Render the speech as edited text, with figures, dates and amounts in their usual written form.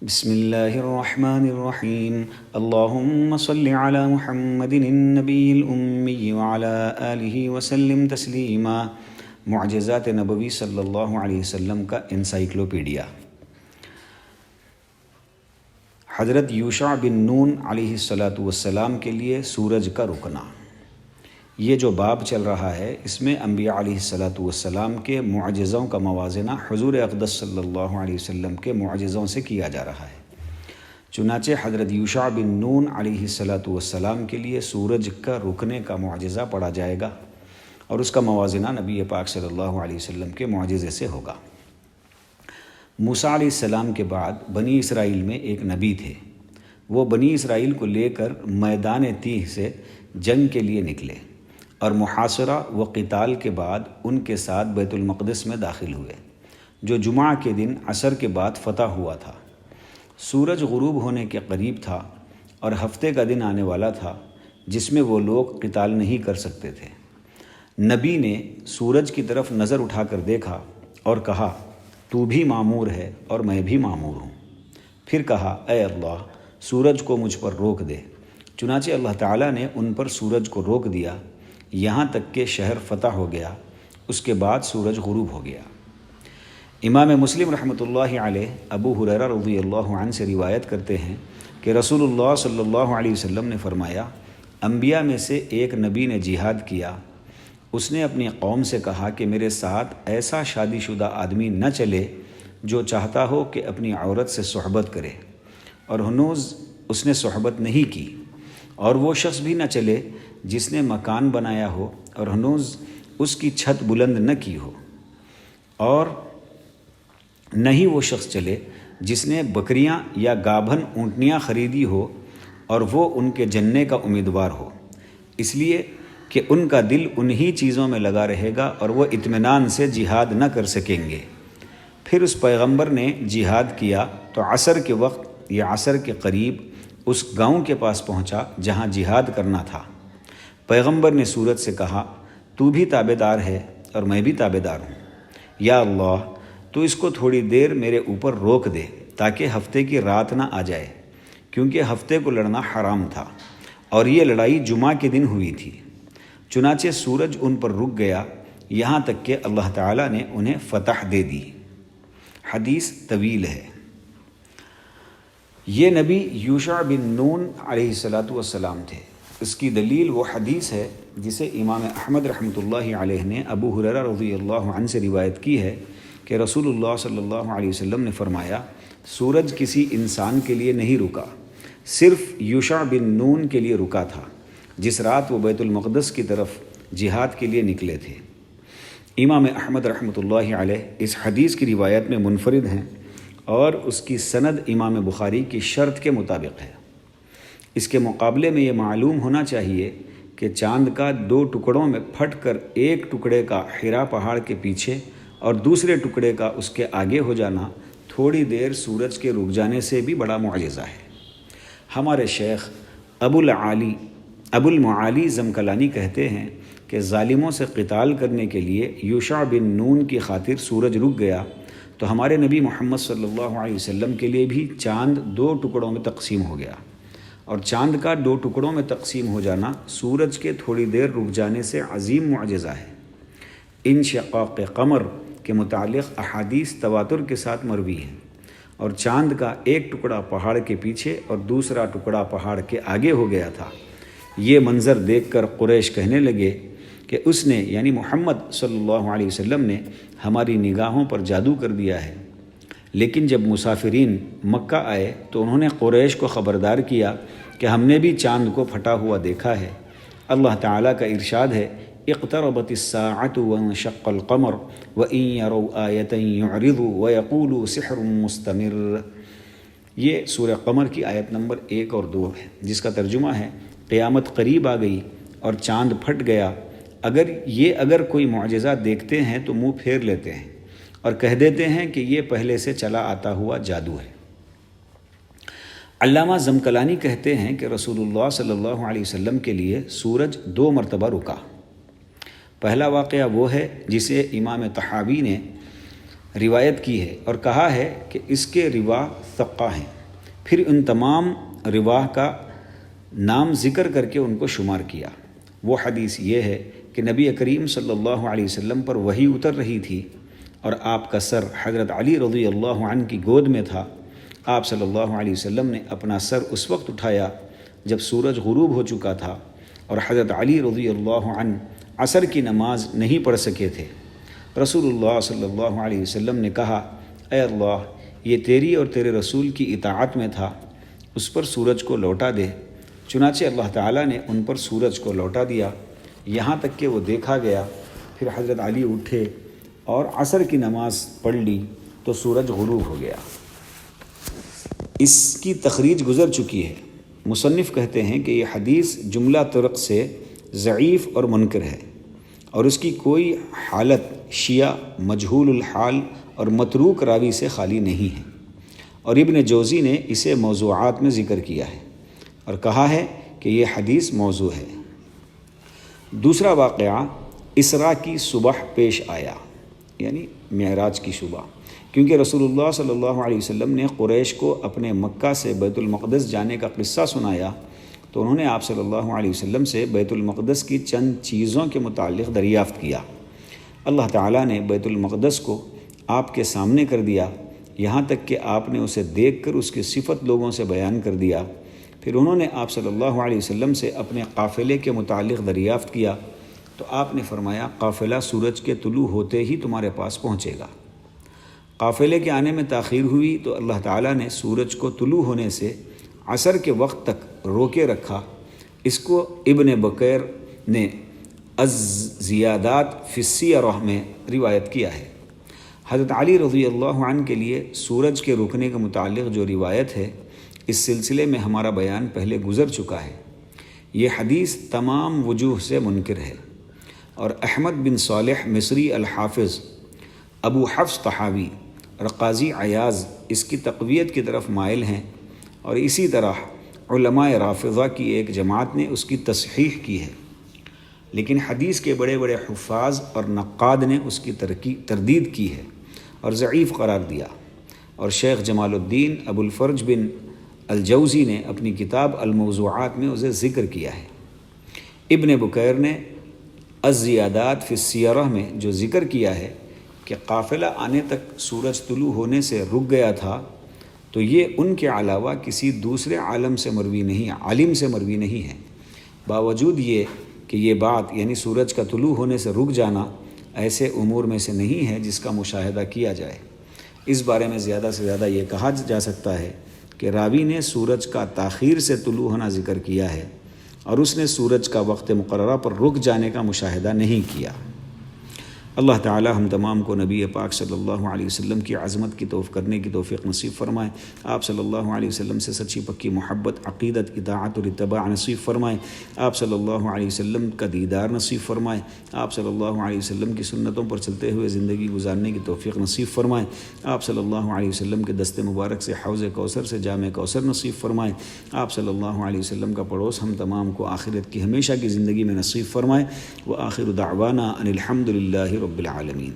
بسم اللہ الرحمن الرحیم اللہم صل علی محمد النبی الأمی وعلی آلہ وسلم تسلیما۔ معجزات نبوی صلی اللہ علیہ وسلم کا انسائکلوپیڈیا۔ حضرت یوشع بن نون علیہ السلام کے لیے سورج کا رکنا۔ یہ جو باب چل رہا ہے اس میں انبیاء علیہ السلام کے معجزوں کا موازنہ حضور اقدس صلی اللہ علیہ وسلم کے معجزوں سے کیا جا رہا ہے۔ چنانچہ حضرت یوشع بن نون علیہ السلام کے لیے سورج کا رکنے کا معجزہ پڑھا جائے گا اور اس کا موازنہ نبی پاک صلی اللہ علیہ وسلم کے معجزے سے ہوگا۔ موسیٰ علیہ السلام کے بعد بنی اسرائیل میں ایک نبی تھے۔ وہ بنی اسرائیل کو لے کر میدان تیہ سے جنگ کے لیے نکلے اور محاصرہ و قتال کے بعد ان کے ساتھ بیت المقدس میں داخل ہوئے، جو جمعہ کے دن عصر کے بعد فتح ہوا تھا۔ سورج غروب ہونے کے قریب تھا اور ہفتے کا دن آنے والا تھا جس میں وہ لوگ قتال نہیں کر سکتے تھے۔ نبی نے سورج کی طرف نظر اٹھا کر دیکھا اور کہا، تو بھی معمور ہے اور میں بھی معمور ہوں۔ پھر کہا، اے اللہ، سورج کو مجھ پر روک دے۔ چنانچہ اللہ تعالیٰ نے ان پر سورج کو روک دیا یہاں تک کہ شہر فتح ہو گیا۔ اس کے بعد سورج غروب ہو گیا۔ امام مسلم رحمۃ اللہ علیہ ابو ہریرہ رضی اللہ عنہ سے روایت کرتے ہیں کہ رسول اللہ صلی اللہ علیہ وسلم نے فرمایا، انبیاء میں سے ایک نبی نے جہاد کیا۔ اس نے اپنی قوم سے کہا کہ میرے ساتھ ایسا شادی شدہ آدمی نہ چلے جو چاہتا ہو کہ اپنی عورت سے صحبت کرے اور ہنوز اس نے صحبت نہیں کی، اور وہ شخص بھی نہ چلے جس نے مکان بنایا ہو اور ہنوز اس کی چھت بلند نہ کی ہو، اور نہ ہی وہ شخص چلے جس نے بکریاں یا گابھن اونٹنیاں خریدی ہو اور وہ ان کے جننے کا امیدوار ہو، اس لیے کہ ان کا دل انہی چیزوں میں لگا رہے گا اور وہ اطمینان سے جہاد نہ کر سکیں گے۔ پھر اس پیغمبر نے جہاد کیا تو عصر کے وقت یا عصر کے قریب اس گاؤں کے پاس پہنچا جہاں جہاد کرنا تھا۔ پیغمبر نے سورج سے کہا، تو بھی تابع دار ہے اور میں بھی تابع دار ہوں۔ یا اللہ، تو اس کو تھوڑی دیر میرے اوپر روک دے تاکہ ہفتے کی رات نہ آ جائے، کیونکہ ہفتے کو لڑنا حرام تھا اور یہ لڑائی جمعہ کے دن ہوئی تھی۔ چنانچہ سورج ان پر رک گیا یہاں تک کہ اللہ تعالیٰ نے انہیں فتح دے دی۔ حدیث طویل ہے۔ یہ نبی یوشع بن نون علیہ السلام تھے۔ اس کی دلیل وہ حدیث ہے جسے امام احمد رحمۃ اللہ علیہ نے ابو ہریرہ رضی اللہ عنہ سے روایت کی ہے کہ رسول اللہ صلی اللہ علیہ وسلم نے فرمایا، سورج کسی انسان کے لیے نہیں رکا، صرف یوشع بن نون کے لیے رکا تھا جس رات وہ بیت المقدس کی طرف جہاد کے لیے نکلے تھے۔ امام احمد رحمۃ اللہ علیہ اس حدیث کی روایت میں منفرد ہیں اور اس کی سند امام بخاری کی شرط کے مطابق ہے۔ اس کے مقابلے میں یہ معلوم ہونا چاہیے کہ چاند کا دو ٹکڑوں میں پھٹ کر ایک ٹکڑے کا حرا پہاڑ کے پیچھے اور دوسرے ٹکڑے کا اس کے آگے ہو جانا تھوڑی دیر سورج کے رک جانے سے بھی بڑا معجزہ ہے۔ ہمارے شیخ ابو المعالی زمکلانی کہتے ہیں کہ ظالموں سے قتال کرنے کے لیے یوشع بن نون کی خاطر سورج رک گیا تو ہمارے نبی محمد صلی اللہ علیہ وسلم کے لیے بھی چاند دو ٹکڑوں میں تقسیم ہو گیا، اور چاند کا دو ٹکڑوں میں تقسیم ہو جانا سورج کے تھوڑی دیر رک جانے سے عظیم معجزہ ہے۔ انشقاق قمر کے متعلق احادیث تواتر کے ساتھ مروی ہیں، اور چاند کا ایک ٹکڑا پہاڑ کے پیچھے اور دوسرا ٹکڑا پہاڑ کے آگے ہو گیا تھا۔ یہ منظر دیکھ کر قریش کہنے لگے کہ اس نے یعنی محمد صلی اللہ علیہ وسلم نے ہماری نگاہوں پر جادو کر دیا ہے۔ لیکن جب مسافرین مکہ آئے تو انہوں نے قریش کو خبردار کیا کہ ہم نے بھی چاند کو پھٹا ہوا دیکھا ہے۔ اللہ تعالیٰ کا ارشاد ہے، اقتربت الساعة وانشق القمر وإن يروا آية يعرضوا ويقولوا سحر مستمر۔ یہ سورہ قمر کی آیت نمبر 1 اور 2 ہے، جس کا ترجمہ ہے، قیامت قریب آ گئی اور چاند پھٹ گیا، اگر کوئی معجزہ دیکھتے ہیں تو منہ پھیر لیتے ہیں اور کہہ دیتے ہیں کہ یہ پہلے سے چلا آتا ہوا جادو ہے۔ علامہ زمکلانی کہتے ہیں کہ رسول اللہ صلی اللہ علیہ وسلم کے لیے سورج 2 مرتبہ رکا۔ پہلا واقعہ وہ ہے جسے امام طحاوی نے روایت کی ہے اور کہا ہے کہ اس کے رواہ ثقہ ہیں۔ پھر ان تمام رواہ کا نام ذکر کر کے ان کو شمار کیا۔ وہ حدیث یہ ہے کہ نبی کریم صلی اللہ علیہ وسلم پر وحی اتر رہی تھی اور آپ کا سر حضرت علی رضی اللہ عنہ کی گود میں تھا۔ آپ صلی اللہ علیہ وسلم نے اپنا سر اس وقت اٹھایا جب سورج غروب ہو چکا تھا اور حضرت علی رضی اللہ عنہ عصر کی نماز نہیں پڑھ سکے تھے۔ رسول اللہ صلی اللہ علیہ وسلم نے کہا، اے اللہ، یہ تیری اور تیرے رسول کی اطاعت میں تھا، اس پر سورج کو لوٹا دے۔ چنانچہ اللہ تعالیٰ نے ان پر سورج کو لوٹا دیا یہاں تک کہ وہ دیکھا گیا۔ پھر حضرت علی اٹھے اور عصر کی نماز پڑھ لی تو سورج غروب ہو گیا۔ اس کی تخریج گزر چکی ہے۔ مصنف کہتے ہیں کہ یہ حدیث جملہ طرق سے ضعیف اور منکر ہے اور اس کی کوئی حالت شیعہ، مجہول الحال اور متروک راوی سے خالی نہیں ہے، اور ابن جوزی نے اسے موضوعات میں ذکر کیا ہے اور کہا ہے کہ یہ حدیث موضوع ہے۔ دوسرا واقعہ اسراء کی صبح پیش آیا، یعنی معراج کی صبح، کیونکہ رسول اللہ صلی اللہ علیہ وسلم نے قریش کو اپنے مکہ سے بیت المقدس جانے کا قصہ سنایا تو انہوں نے آپ صلی اللہ علیہ وسلم سے بیت المقدس کی چند چیزوں کے متعلق دریافت کیا۔ اللہ تعالیٰ نے بیت المقدس کو آپ کے سامنے کر دیا، یہاں تک کہ آپ نے اسے دیکھ کر اس کی صفت لوگوں سے بیان کر دیا۔ پھر انہوں نے آپ صلی اللہ علیہ وسلم سے اپنے قافلے کے متعلق دریافت کیا تو آپ نے فرمایا، قافلہ سورج کے طلوع ہوتے ہی تمہارے پاس پہنچے گا۔ قافلے کے آنے میں تاخیر ہوئی تو اللہ تعالیٰ نے سورج کو طلوع ہونے سے عصر کے وقت تک روکے رکھا۔ اس کو ابن بکیر نے الزیادات فی السیرہ میں روایت کیا ہے۔ حضرت علی رضی اللہ عنہ کے لیے سورج کے رکنے کے متعلق جو روایت ہے، اس سلسلے میں ہمارا بیان پہلے گزر چکا ہے۔ یہ حدیث تمام وجوہ سے منکر ہے، اور احمد بن صالح مصری الحافظ، ابو حفص طحاوی اور قاضی عیاض اس کی تقویت کی طرف مائل ہیں، اور اسی طرح علماء رافضہ کی ایک جماعت نے اس کی تصحیح کی ہے، لیکن حدیث کے بڑے بڑے حفاظ اور نقاد نے اس کی تردید کی ہے اور ضعیف قرار دیا، اور شیخ جمال الدین ابو الفرج بن الجوزی نے اپنی کتاب الموضوعات میں اسے ذکر کیا ہے۔ ابن بکیر نے الزیادات فی السیرہ میں جو ذکر کیا ہے کہ قافلہ آنے تک سورج طلوع ہونے سے رک گیا تھا، تو یہ ان کے علاوہ کسی دوسرے عالم سے مروی نہیں ہے۔ باوجود یہ کہ یہ بات یعنی سورج کا طلوع ہونے سے رک جانا ایسے امور میں سے نہیں ہے جس کا مشاہدہ کیا جائے۔ اس بارے میں زیادہ سے زیادہ یہ کہا جا سکتا ہے کہ راوی نے سورج کا تاخیر سے طلوع ہونا ذکر کیا ہے اور اس نے سورج کا وقت مقررہ پر رک جانے کا مشاہدہ نہیں کیا۔ اللہ تعالی ہم تمام کو نبی پاک صلی اللہ علیہ وسلم کی عظمت کی کرنے کی توفیق نصیب فرمائے۔ آپ صلی اللہ علیہ وسلم سے سچی پکی محبت، عقیدت، اطاعت اور اتباع نصیب فرمائے۔ آپ صلی اللہ علیہ وسلم کا دیدار نصیب فرمائے۔ آپ صلی اللہ علیہ وسلم کی سنتوں پر چلتے ہوئے زندگی گزارنے کی توفیق نصیب فرمائے۔ آپ صلی اللہ علیہ وسلم کے دست مبارک سے حوض کوثر سے جام کوثر نصیب فرمائے۔ آپ صلی اللہ علیہ وسلم کا پڑوس ہم تمام کو آخرت کی ہمیشہ کی زندگی میں نصیب فرمائے۔ وآخر دعوانا ان الحمد للہ رب العالمین۔